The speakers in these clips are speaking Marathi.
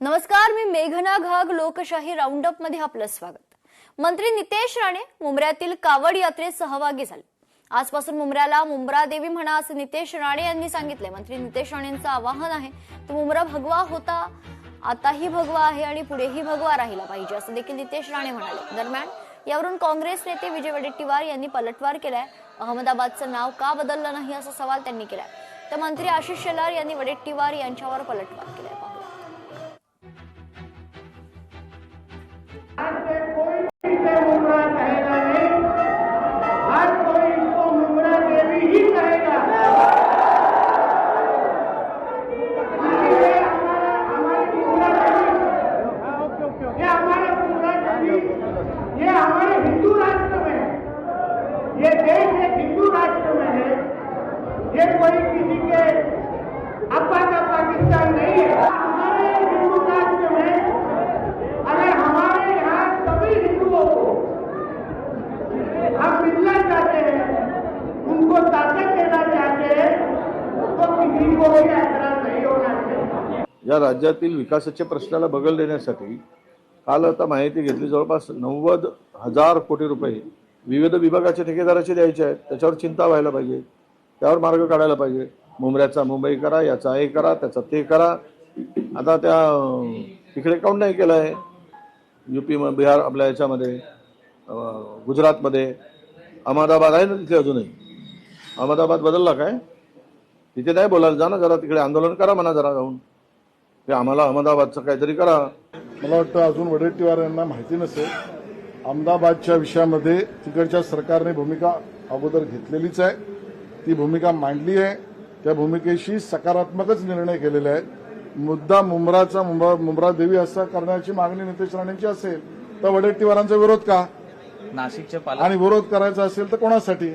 नमस्कार, मी मेघना घाग. लोकशाही राऊंडअप मध्ये आपलं स्वागत. मंत्री नितेश राणे मुंब्र्यातील कावड यात्रेत सहभागी झाले. आजपासून मुंब्र्याला मुंब्रा देवी म्हणा असे नितेश राणे यांनी सांगितले. मंत्री नितेश राणेंचं आवाहन आहे तो मुंब्रा भगवा होता, आताही भगवा आहे आणि पुढेही भगवा राहिला पाहिजे असं देखील नितेश राणे म्हणाले. दरम्यान यावरून काँग्रेस नेते विजय वडेट्टीवार यांनी पलटवार केलाय. अहमदाबादचं नाव का बदललं नाही असा सवाल त्यांनी केलाय. तर मंत्री आशिष शेलार यांनी वडेट्टीवार यांच्यावर पलटवार केलाय. मुंब्रा कहेगा नहीं, हर कोई इसको मुंब्रा देवी ही कहेगा। हमारी मुंब्रा देवी, ये हमारे मुंब्रा देवी, ये हमारे हिंदू राष्ट्र में है। ये देश एक हिंदू राष्ट्र में है। ये कोई किसी के अब्बा का पाकिस्तान नहीं है। हमारे हिंदू राष्ट्र में अगर हमारे यहाँ सभी हिंदुओं को हम मिलना चाहते हैं, उनको ताकत देना चाहते हैं, तो किसी को भी ऐतराज नहीं होना चाहिए। या राज्यातील विकासाच्या प्रश्नाला बगल देण्यासाठी काल आता माहिती घेतली, जवळपास 90,000 कोटी रुपये विविध विभागाच्या ठेकेदाराचे द्यायचे आहेत. त्याच्यावर चिंता व्हायला पाहिजे, त्यावर मार्ग काढायला पाहिजे. मुंब्र्याचा मुंबई करा, याचा हे करा, त्याचा ते करा. आता त्या तिकडे काऊन नाही केलं आहे? यूपी बिहार आपल्या याच्यामध्ये गुजरातमध्ये अहमदाबाद आहे ना, तिथे अजूनही अहमदाबाद बदलला काय? तिथे नाही बोलायला जा ना, जरा तिकडे आंदोलन करा म्हणा जरा जाऊन, ते आम्हाला अहमदाबादचं काहीतरी करा. मला वाटतं अजून वडेट्टीवार यांना माहिती नसेल, अहमदाबादच्या विषयामध्ये तिकडच्या सरकारने भूमिका अगोदर घेतलेलीच आहे. ती भूमिका मांडली आहे. त्या भूमिकेशी सकारात्मकच निर्णय केलेले आहेत. मुद्दा मुंब्रा देवी असं करण्याची मागणी नितेश राणेंची असेल तर वडेट्टीवारांचा विरोध का? नाशिकचे आणि विरोध करायचा असेल तर कोणासाठी?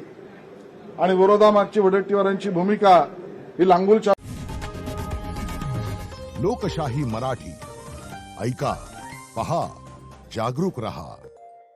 आणि विरोधामागची वडेट्टीवारांची भूमिका ही लांगुलच्या. लोकशाही मराठी ऐका, पहा, जागरूक रहा.